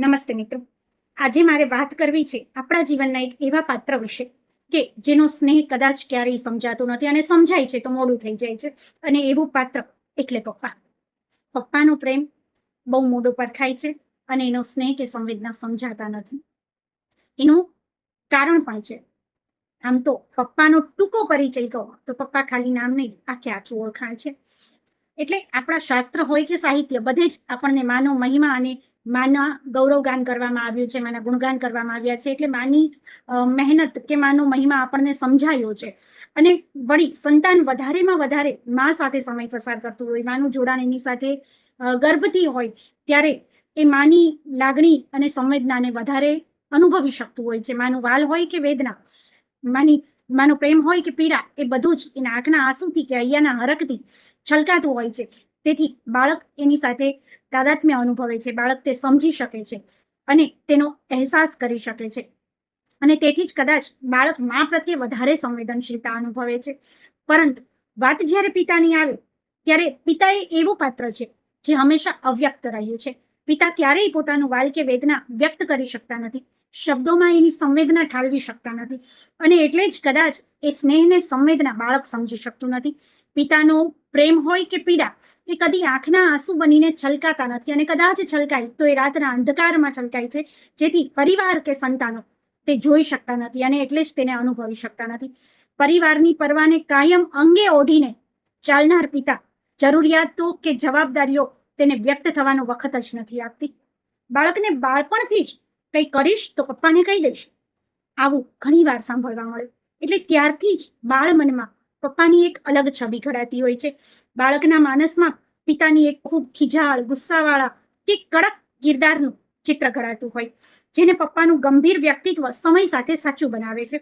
નમસ્તે મિત્રો. આજે મારે વાત કરવી છે આપણા જીવનના એક એવા પાત્ર વિશે કે જેનો સ્નેહ કદાચ ક્યારેય સમજાતો નથી અને સમજાય છે તો મોડું થઈ જાય છે. અને એવું પાત્ર એટલે પપ્પા. પપ્પાનો પ્રેમ બહુ મોડો પરખાય છે અને એનો સ્નેહ કે સંવેદના સમજાતા નથી. એનું કારણ પણ છે. આમ તો પપ્પાનો ટૂંકો પરિચય કહો તો પપ્પા ખાલી નામ નહીં, આખી ઓળખાણ છે. એટલે આપણા શાસ્ત્ર હોય કે સાહિત્ય, બધે જ આપણને માનો મહિમા અને માના ગૌરવગાન કરવામાં આવ્યું છે, માના ગુણગાન કરવામાં આવ્યા છે. એટલે માની મહેનત કે માનો મહિમા આપણને સમજાયો છે. અને વળી સંતાન વધારેમાં વધારે મા સાથે સમય પસાર કરતું હોય, માનું જોડાણ એની સાથે ગર્ભથી હોય ત્યારે એ માની લાગણી અને સંવેદનાને વધારે અનુભવી શકતું હોય છે. માનું વાલ હોય કે વેદના, માનો પ્રેમ હોય કે પીડા, એ બધું જ એના આંખના આંસુથી કે અહીંયાના હરકથી છલકાતું હોય છે. તેથી બાળક એની સાથે તાદાત્મ્ય અનુભવે છે, બાળક તે સમજી શકે છે અને તેનો અહેસાસ કરી શકે છે. અને તેથી જ કદાચ બાળક મા પ્રત્યે વધારે સંવેદનશીલતા અનુભવે છે. પરંતુ વાત જ્યારે પિતાની આવે ત્યારે પિતા એ એવું પાત્ર છે જે હંમેશા અવ્યક્ત રહ્યું છે. પિતા ક્યારેય પોતાનું વાલ કે વેદના વ્યક્ત કરી શકતા નથી, શબ્દોમાં એની સંવેદના ઠાલવી શકતા નથી. અને એટલે જ કદાચ એ સ્નેહને સંવેદના બાળક સમજી શકતું નથી. પિતાનો પ્રેમ હોય કે પીડા એ કદી આંખના આંસુ બનીને છલકાતા નથી, અને કદાચ છલકાય તો એ રાતના અંધકારમાં છલકાય છે, જેથી પરિવાર કે સંતાનો તે જોઈ શકતા નથી અને એટલે જ તેને અનુભવી શકતા નથી. પરિવારની પરવાને કાયમ અંગે ઓઢીને ચાલનાર પિતા જરૂરિયાતો કે જવાબદારીઓ તેને વ્યક્ત થવાનો વખત જ નથી આપતી. બાળકને બાળપણથી જ કંઈ કરીશ તો પપ્પાને કહી દઈશ, આવું ઘણી વાર સાંભળવા મળે. એટલે ત્યારથી જ બાળ મનમાં પપ્પાની એક અલગ છબી ઘડાતી હોય છે. બાળકના માનસમાં પિતાની એક ખૂબ ખીજાળ, ગુસ્સાવાળા કે કડક કિરદારનું ચિત્ર ઘડાતું હોય, જેને પપ્પાનું ગંભીર વ્યક્તિત્વ સમય સાથે સાચું બનાવે છે.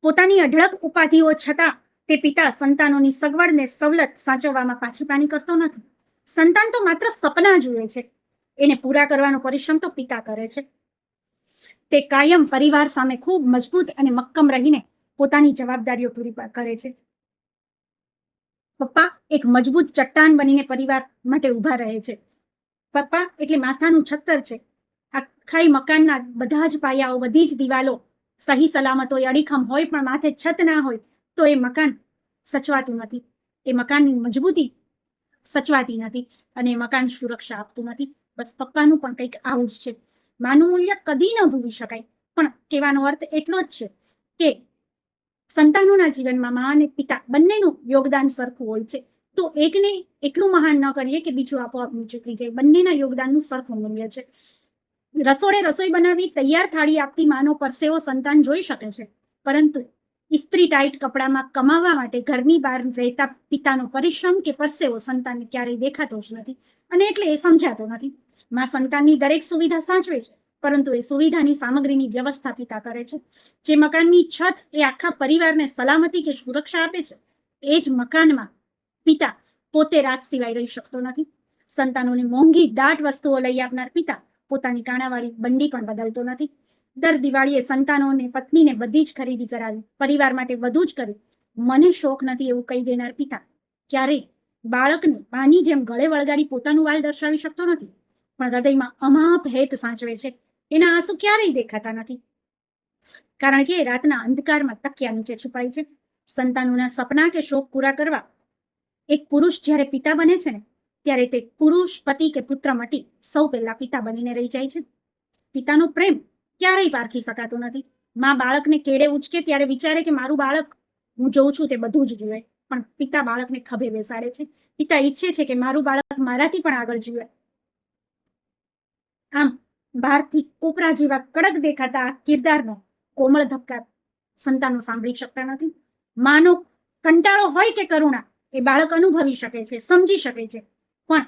પોતાની અઢળક ઉપાધિઓ છતાં તે પિતા સંતાનોની સગવડને સવલત સાચવવામાં પાછીપાની કરતો નથી. સંતાન તો માત્ર સપના જુએ છે, એને પૂરા કરવાનો પરિશ્રમ તો પિતા કરે છે. તે કાયમ પરિવાર સામે ખૂબ મજબૂત અને મક્કમ રહીને પોતાની જવાબદારીઓ પૂરી કરે છે. પપ્પા એક મજબૂત ચટ્ટાન બનીને પરિવાર માટે ઊભા રહે છે. પપ્પા એટલે માથાનું છત્તર છે. આખા મકાનના બધા જ પાયાઓ, બધી જ દિવાલો સહી સલામત હોય, અડીખમ હોય, પણ માથે છત ના હોય તો એ મકાન સચવાતું નથી. એ મકાનની મજબૂતી સચવાતી નથી અને એ મકાન સુરક્ષા આપતું નથી. બસ પપ્પાનું પણ કંઈક આવું જ છે. માનું મૂલ્ય કદી ન ભૂલી શકાય, પણ કહેવાનો અર્થ એટલો જ છે કે સંતાનોના જીવનમાં મા અને પિતા બંનેનું યોગદાન સરખું હોય છે. તો એકને એટલું મહાન ન કરીએ કે બીજું આપોઆપ નીચું થઈ જાય. બંનેના યોગદાનનું સરખું મૂલ્ય છે. રસોડે રસોઈ બનાવી તૈયાર થાળી આપતી માનો પરસેવો સંતાન જોઈ શકે છે, પરંતુ ઇસ્ત્રી ટાઈટ કપડામાં કમાવા માટે ઘરની બહાર રહેતા પિતાનો પરિશ્રમ કે પરસેવો સંતાનને ક્યારેય દેખાતો જ નથી, અને એટલે એ સમજાતો નથી. માં સંતાનની દરેક સુવિધા સાચવે છે, પરંતુ એ સુવિધાની સામગ્રીની વ્યવસ્થા પિતા કરે છે. જે મકાનની છત એ આખા પરિવારને સલામતી કે સુરક્ષા આપે છે, એ જ મકાનમાં પિતા પોતે રાત સિવાય રહી શકતો નથી. સંતાનોને મોંઘી દાટ વસ્તુઓ લઈ આપનાર પિતા પોતાની કાણાવાળી બંડી પણ બદલતો નથી. દર દિવાળીએ સંતાનોને, પત્નીને બધી જ ખરીદી કરાવી, પરિવાર માટે બધું જ કર્યું. મને શોખ નથી એવું કહી દેનાર પિતા ક્યારેય બાળકને માની જેમ ગળે વળગાડી પોતાનું વાલ દર્શાવી શકતો નથી, પણ હૃદયમાં અમાપ હેત સાચવે છે. એના આંસુ ક્યારેય દેખાતા નથી, કારણ કે રાતના અંધકારમાં તકિયા નીચે છુપાય છે. સંતાનોના સપના કે શોખ પૂરા કરવા એક પુરુષ જ્યારે પિતા બને છે ને, ત્યારે તે પુરુષ, પતિ કે પુત્ર મટી સૌ પહેલા પિતા બનીને રહી જાય છે. પિતાનો પ્રેમ ક્યારેય પારખી શકાતો નથી. માં બાળકને કેળે ઉચકે ત્યારે વિચારે કે મારું બાળક હું જોઉં છું તે બધું જ જુએ, પણ પિતા બાળકને ખભે બેસાડે છે. પિતા ઈચ્છે છે કે મારું બાળક મારાથી પણ આગળ જુએ. આમ બહારથી કોપરા જેવા કડક દેખાતા કિરદારનો કોમળ ધબકાર સંતાનો સાંભળી શકતા નથી. માનો કંટાળો હોય કે કરુણા એ બાળક અનુભવી શકે છે, સમજી શકે છે, પણ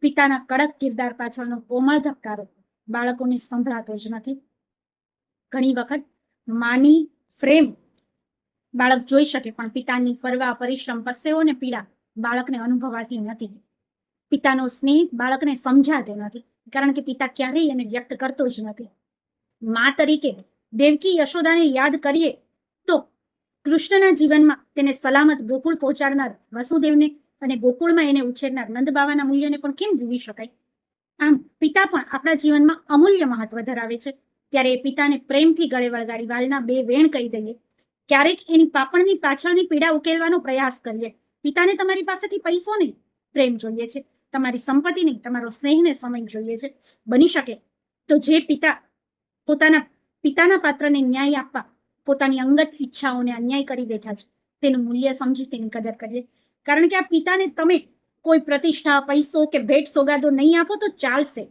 પિતાના કડક કિરદાર પાછળનો કોમળ ધબકારો બાળકોને સંભળાતો જ નથી. ઘણી વખત માની પ્રેમ બાળક જોઈ શકે, પણ પિતાની પરવા, પરિશ્રમ, પરસેવો ને પીડા બાળકને અનુભવાતી નથી. પિતાનો સ્નેહ બાળકને સમજાતો નથી, કારણ કે પિતા ક્યારેય એને વ્યક્ત કરતો જ નથી. મા તરીકે દેવકી યશોદાને યાદ કરીએ તો કૃષ્ણના જીવનમાં તેને સલામત ગોકુળ પહોંચાડનાર વસુદેવને અને ગોકુળમાં એને ઉછેરનાર નંદ બાવાના મૂલ્યને પણ કેમ ભૂલી શકાય. આમ પિતા પણ આપણા જીવનમાં અમૂલ્ય મહત્વ ધરાવે છે. ત્યારે એ પિતાને પ્રેમથી ગળે વળગાડી વાલના બે વેણ કહી દઈએ. ક્યારેક એની પાપણની પાછળની પીડા ઉકેલવાનો પ્રયાસ કરીએ. પિતાને તમારી પાસેથી પૈસો નહીં, પ્રેમ જોઈએ છે. તમારી સંપત્તિ નહીં, તમારો સ્નેહ ને સમય જોઈએ છે. બની શકે તો જે પિતા પોતાના પાત્રને ન્યાય આપવા પોતાની અંગત ઈચ્છાઓને અન્યાય કરી બેઠા છે, તેનું મૂલ્ય સમજી તેની કદર કરીએ. કારણ કે આ પિતાને તમે કોઈ પ્રતિષ્ઠા, પૈસો કે ભેટ સોગાદો નહીં આપો તો ચાલશે,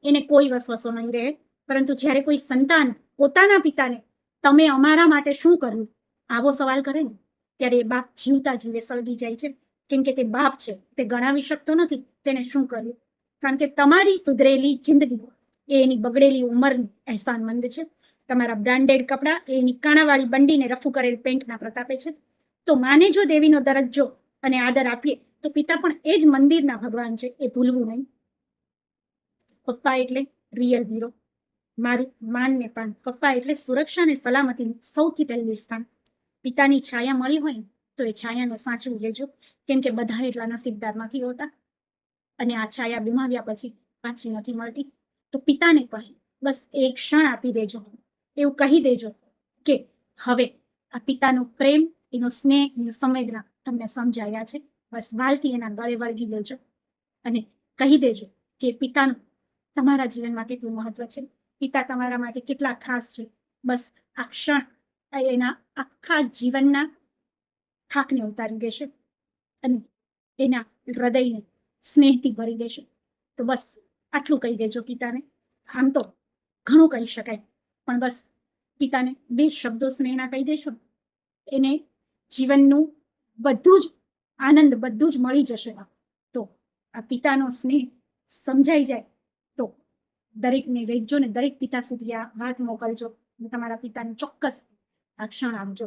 એને કોઈ વસવસો નહીં રહે. પરંતુ જ્યારે કોઈ સંતાન પોતાના પિતાને તમે અમારા માટે શું કર્યું આવો સવાલ કરે ને, ત્યારે એ બાપ જીવતા જીવે સળગી જાય છે. કેમ કે તે બાપ છે, તે ગણાવી શકતો નથી તેને શું કર્યું. કારણ કે તમારી સુધરેલી જિંદગી એ એની બગડેલી ઉંમરની અહેસાનમંદ છે. તમારા બ્રાન્ડેડ કપડાં એ એની કાણાવાળી બંડીને રફુ કરેલ પેન્ટના પ્રતાપે છે. તો માને જો દેવીનો દરજ્જો અને આદર આપીએ તો પિતા પણ એ જ મંદિરના ભગવાન છે, એ ભૂલવું નહીં. પપ્પા એટલે રિયલ હીરો. મારું માન ને પાન. પપ્પા એટલે સુરક્ષા અને સલામતીનું સૌથી પહેલું સ્થાન. પિતાની છાયા મળી હોય તો એ છાયાને સાચવી લેજો. કેમ કે બધા એટલા નસીબદાર નથી હોતા, અને આ છાયા ગુમાવ્યા પછી પાછી નથી મળતી. તો પિતાને પણ બસ એક ક્ષણ આપી દેજો, એવું કહી દેજો કે હવે આ પિતાનો પ્રેમ, એનો સ્નેહ, એની સંવેદના તમને સમજાયા છે. બસ વાલથી એના ગળે વળગી લેજો અને કહી દેજો કે પિતાનું તમારા જીવનમાં કેટલું મહત્વ છે, પિતા તમારા માટે કેટલા ખાસ છે. બસ આ ક્ષણ એના આખા જીવનના થાકને ઉતારી દેશે અને એના હૃદયને સ્નેહથી ભરી દેશે. તો બસ આટલું કહી દેજો પિતાને. આમ તો ઘણું કહી શકાય, પણ બસ પિતાને બે શબ્દો સ્નેહના કહી દેશો, એને જીવનનું બધું જ આનંદ બધું જ મળી જશે. તો આ પિતાનો સ્નેહ સમજાઈ જાય તો દરેકને વેચજો ને દરેક પિતા સુધી આ વાત મોકલજો. તમારા પિતાને ચોક્કસ આ ક્ષણ આપજો.